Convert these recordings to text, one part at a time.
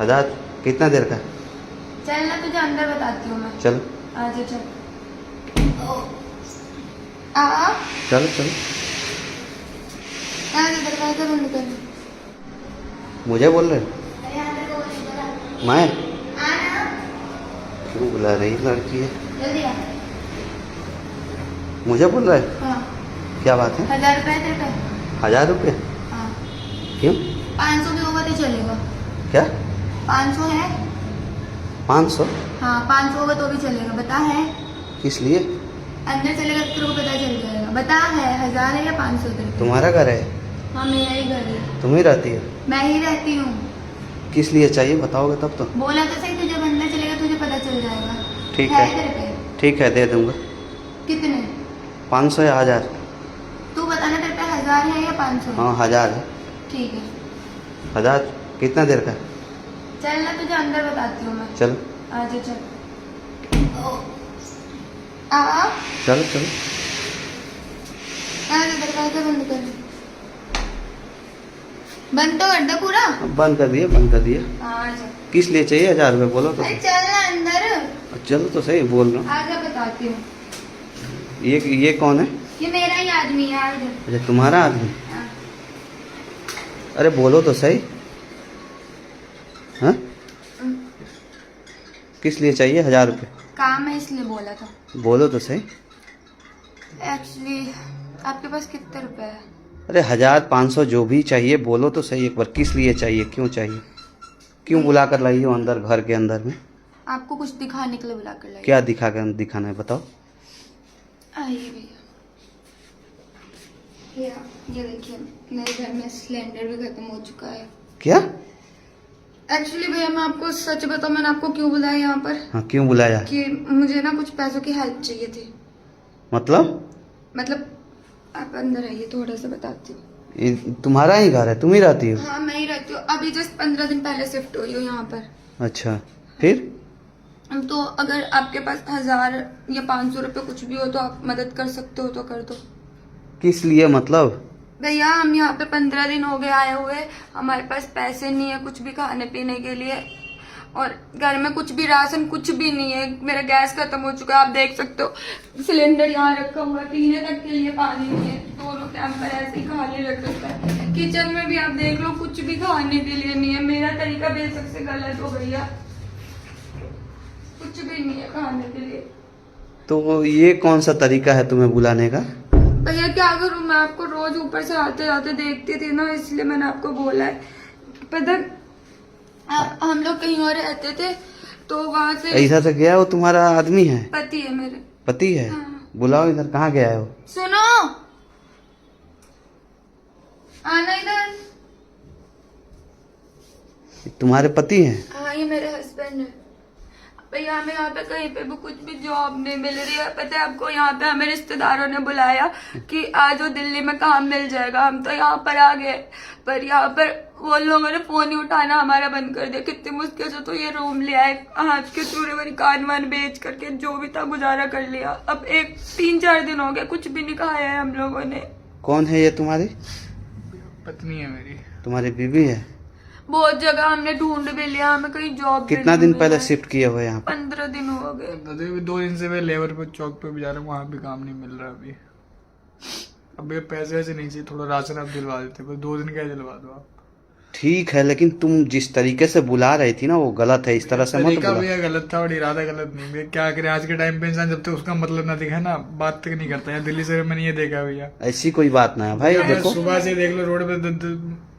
1000 कितना देर का? चल ना, तुझे अंदर बताती हूँ मैं। चलो आजा चल। आ चलो चलो। दरवाजा बंद कर। मुझे बोल रहे हो? अरे अंदर को बोल रहा। मैं आना क्यों बुला रही लड़की है? जल्दी आ। मुझे बोल रहा है? हाँ, क्या बात है? 1000 रुपए तेरे पे। 1000 रुपये? हाँ, क्यों? 500 भी होगा तो चलेगा। क्या 500 है? 500? हाँ, 500 होगा तो भी चलेगा। बता है? किस लिए? अंदर चलेगा तो तेरे को पता चल जाएगा। बता है 1000 है या 500 तेरे पे? तुम्हारा घर है? हाँ, मेरा ही घर है। तुम ही रहती हो? मैं ही रहती हूँ। किस लिए चाहिए बताओगे तब तो। बोला तो सही, तुझे अंदर चलेगा तुझे पता चल जाएगा। ठीक है है। तेरे पे? ठीक है दे दूंगा। कितने? 500 या 1000? तू बताना तेरे पे 1000 है या 500 है? हाँ 1000 है। ठीक है। 1000 कितना देर का? चल ना, तुझे अंदर बताती हूँ मैं। चलो आजा चल। आ चलो चलो। दरवाजा बंद कर। बंद तो कर दे पूरा। बंद कर दिए बंद कर दिए। आजा। किस लिए चाहिए 1000 रुपये बोलो तो। अरे चल ना अंदर। चलो तो सही बोल रहा हूँ। आजा बताती हूँ। ये कौन है? ये मेरा ही आदमी है। आजा। अच्छा तुम्हारा आदमी? हाँ। अरे बोलो तो सही। हाँ किस लिए चाहिए 1000 रुपये? काम है इसलिए बोला था। बोलो तो सही। एक्चुअली आपके पास कितने रुपए है? अरे 1000 500 जो भी चाहिए बोलो तो सही एक बार। किस लिए चाहिए क्यों चाहिए? क्यों बुला कर लाई हो अंदर घर के अंदर में? आपको कुछ दिखाने के लिए बुला कर लाई। क्या दिखाना है बताओ। आइए भैया। भैया ये देखिए, मेरे घर में सिलेंडर भी खत्म हो चुका है। क्या? एक्चुअली भैया मैं आपको सच बताऊं, मैंने आपको क्यों बुलाया यहाँ पर? हाँ क्यों बुलाया? कि मुझे ना कुछ पैसों की हेल्प चाहिए थी। मतलब आप अंदर आइए, थोड़ा सा बताती हूँ। ये तुम्हारा ही घर है तुम ही रहती हो? हाँ मैं ही रहती हूँ, अभी जस्ट 15 दिन पहले शिफ्ट हुई हूँ यहाँ पर। अच्छा फिर? तो अगर आपके पास 1000 या 500 रुपए कुछ भी हो तो आप मदद कर सकते हो तो कर दो। किस लिए मतलब? भैया हम यहाँ पे 15 दिन हो गए आए हुए, हमारे पास पैसे नहीं है कुछ भी खाने पीने के लिए, और घर में कुछ भी राशन कुछ भी नहीं है। मेरा गैस खत्म हो चुका है, आप देख सकते हो। सिलेंडर यहाँ रखा हुआ है, पीने तक के लिए पानी नहीं है, दोनों कैंपर ऐसे ही खाली रख रखा है। किचन में भी आप देख लो, कुछ भी खाने के लिए नहीं है। मेरा तरीका बेशक से गलत हो भैया, कुछ भी नहीं है खाने के लिए। तो ये कौन सा तरीका है तुम्हें बुलाने का? भैया क्या करूं, मैं आपको रोज ऊपर से आते जाते देखती थी ना, इसलिए मैंने आपको बोला है। पता हम लोग कहीं और रहते थे तो वहां से ऐसा से गया वो तुम्हारा आदमी है? पति है मेरे। पति है? हाँ। बुलाओ इधर। कहाँ गया है वो? सुनो, आना इधर। तुम्हारे पति हैं? हाँ ये मेरे हस्बैंड है। भैया हमें यहाँ पे कहीं पे भी कुछ भी जॉब नहीं मिल रही है। पता है आपको, यहाँ पे हमें रिश्तेदारों ने बुलाया कि आज वो दिल्ली में काम मिल जाएगा। हम तो यहाँ पर आ गए, पर यहाँ पर वो लोगों ने फोन ही उठाना हमारा बंद कर दिया। कितनी मुश्किल से तो ये रूम लिया है, हाथ के चूरे वाली कान वान बेच करके जो भी था गुजारा कर लिया। अब 3-4 दिन हो गए, कुछ भी नहीं खाया है हम लोगों ने। कौन है ये तुम्हारी? पत्नी है मेरी। तुम्हारी बीवी है? बहुत जगह हमने ढूंढ भी लिया, हमें कहीं जॉब कितना दिन पहले शिफ्ट किए हुए यहाँ पे? 15 दिन हो गए। 2 दिन से मैं लेबर पे चौक पे भी जा रहा हूँ, वहाँ भी काम नहीं मिल रहा अभी। अब ये पैसे ऐसे नहीं चाहिए, थोड़ा राशन आप दिलवा देते, बस 2 दिन क्या दिलवा दो आप। ठीक है लेकिन तुम जिस तरीके से बुला रही थी ना वो गलत है। इस तरह से मत तरीका बुला। भैया गलत था और इरादा गलत नहीं। भैया क्या करे, आज के टाइम पे इंसान जब तक उसका मतलब ना दिखा ना बात तक नहीं करता है। दिल्ली से मैंने ये देखा भैया। ऐसी कोई बात ना है भाई। देखो सुबह से देख लो रोड पे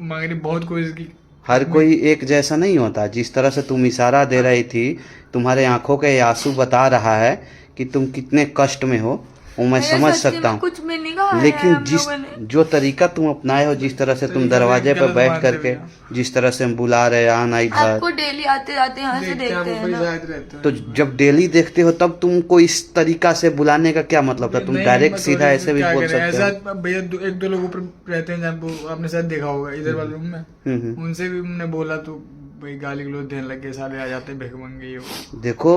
मांगनी बहुत कोशिश की। हर कोई एक जैसा नहीं होता। जिस तरह से तुम इशारा दे रही थी, तुम्हारे आंखों के आंसू बता रहा है कि तुम कितने कष्ट में हो, वो मैं समझ सकता हूँ। कुछ भी नहीं कहा लेकिन है जिस जो तरीका तुम अपनाए हो, जिस तरह से तुम दरवाजे पर बैठ करके जिस तरह से हम बुला रहे आना इधर, आपको डेली आते जाते यहाँ से देखते हैं ना। तो जब डेली देखते हो तब तुमको इस तरीका से बुलाने का क्या मतलब था? तुम डायरेक्ट सीधा ऐसे भी बोल सकते हो। भैया 1-2 लोग ऊपर रहते हैं जहाँ वो आपने शायद देखा होगा इधर वाले रूम में, उनसे भी हमने बोला तो भाई गाली गलौज देने लगे, साले आ जाते भिखमंगे ये वो। देखो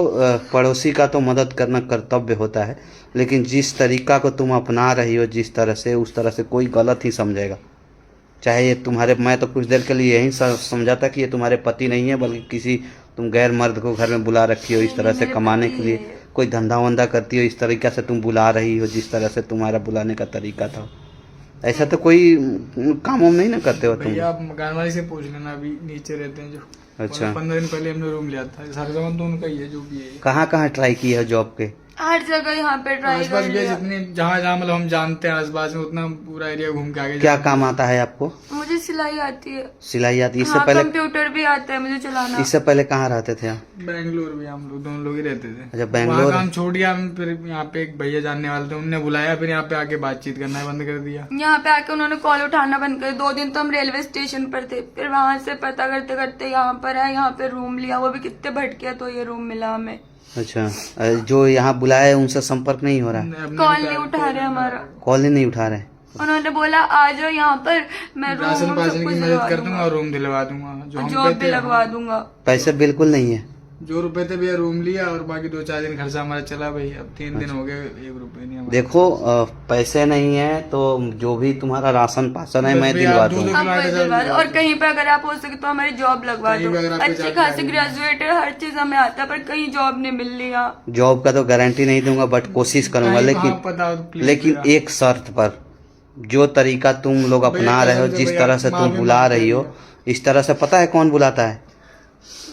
पड़ोसी का तो मदद करना कर्तव्य होता है, लेकिन जिस तरीका को तुम अपना रही हो जिस तरह से, उस तरह से कोई गलत ही समझेगा। चाहे ये तुम्हारे, मैं तो कुछ देर के लिए यही समझा था कि ये तुम्हारे पति नहीं है, बल्कि किसी तुम गैर मर्द को घर में बुला रखी हो इस तरह से मेरे कमाने पति के लिए, है। कोई धंधा वंदा करती हो, इस तरीक़ा से तुम बुला रही हो जिस तरह से तुम्हारा बुलाने का तरीका था। ऐसा तो कोई काम वाम नहीं ना करते हो तुम? भैया आप मकान वाले से पूछ लेना, अभी नीचे रहते हैं जो। अच्छा। 15 दिन पहले हमने रूम लिया था, सारा सामान तो उनका ही है जो भी है। कहाँ कहाँ ट्राई की है जॉब के? हर जगह यहाँ पे ट्राई आसपास कर भैया लिया। जितने जहाँ जहाँ मतलब हम जानते हैं आसपास में, उतना पूरा एरिया घूम के आगे क्या जाते काम आता है आपको? मुझे सिलाई आती है। सिलाई आती है? इससे हाँ, पहले, कंप्यूटर भी आता है मुझे चलाना। इससे पहले कहाँ रहते थे आप? हैं। बैंगलोर भी हम लोग दोनों लोग ही रहते थे। अच्छा, बैंगलोर। वहाँ काम छोड़ दिया हम, फिर यहाँ पे एक भैया जानने वाले थे, उनने बुलाया, फिर यहाँ पे आके बातचीत करना बंद कर दिया। यहाँ पे आके उन्होंने कॉल उठाना बंद कर। 2 दिन तो हम रेलवे स्टेशन पर थे, फिर वहां से पता करते करते यहाँ पर है, यहाँ पे रूम लिया, वो भी कितने भटके तो ये रूम मिला हमें। अच्छा, जो यहाँ बुलाए उनसे संपर्क नहीं हो रहा? हमने कॉल नहीं उठा रहे हमारा। कॉल ही नहीं उठा रहे? उन्होंने बोला आ जाओ यहाँ पर, मैं रूम राशन सब पाशन कुछ की दिलवा मदद कर दूंगा, दूंगा और रूम दिलवा दूंगा। जो हम जॉब पे भी थे, लगवा दूंगा। पैसे बिल्कुल नहीं है? जो रुपए थे भैया रूम लिया, और बाकी 2-4 दिन खर्चा हमारा चला भाई। अब 3 दिन हो गए, 1 रुपए नहीं हमारा। देखो, पैसे नहीं है तो जो भी तुम्हारा राशन पासन है बस मैं भैया दिलवा आप दूंगा। अब वही दिलवा दो। और कहीं पे अगर आप हो सके तो हमारी जॉब लगवा कहीं दो। पे अगर आपको अच्छी job खासी लगेगी। ग्रेजुएट है, हर चीज हमें आता है, पर कहीं जॉब नहीं मिल रही यहाँ। जॉब का तो गारंटी नहीं दूंगा, बट कोशिश करूंगा। कहीं कहाँ पता हो तो लेकिन please लेकिन भैया। एक शर्त पर, जो तरीका तुम लोग अपना रहे हो, कसम से जिस भैया, तरह से तुम माफी बुला मांगते रही हो, भैया। इस तरह से पता है कौन बुलाता है?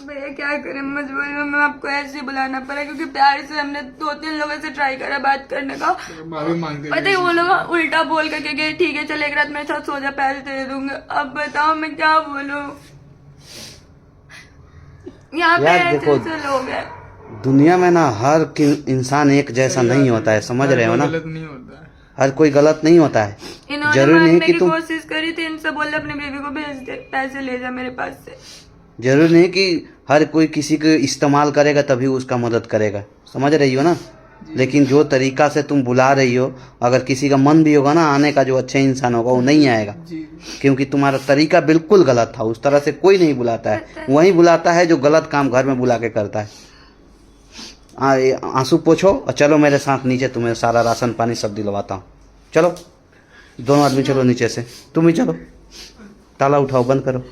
भैया क्या करें, मजबूरी में आपको ऐसे ही बुलाना पड़ा, क्योंकि प्यार से हमने 2-3 लोगों से ट्राई करा बात करने का। माफी मांगते पता है वो लोग उल्टा बोल करके गए, ठीक है चल एक रात मेरे साथ सो जा, पैसे दे दूंगे। अब बताओ मैं क्या बोलूं? यहाँ पे यार ऐसे देखो, ऐसे लोग हैं। दुनिया में ना हर इंसान एक जैसा नहीं होता है, समझ रहे हो ना? गलत नहीं होता है। हर कोई गलत नहीं होता है। इन्होंने जरूरी नहीं मारने कि की तुम, कोशिश करी थी, इनसे बोले अपनी बीवी को भेज दे, पैसे ले जा मेरे पास से। जरूरी नहीं कि हर कोई किसी को इस्तेमाल करेगा तभी उसका मदद करेगा, समझ रही हो ना? लेकिन जो तरीका से तुम बुला रही हो, अगर किसी का मन भी होगा ना आने का, जो अच्छे इंसान होगा वो नहीं आएगा, जी क्योंकि तुम्हारा तरीका बिल्कुल गलत था। उस तरह से कोई नहीं बुलाता है, वही बुलाता है जो गलत काम घर में बुला के करता है। आंसू पोछो और चलो मेरे साथ नीचे, तुम्हें सारा राशन पानी सब दिलवाता हूँ। चलो दोनों आदमी चलो नीचे से, तुम ही चलो, ताला उठाओ, बंद करो।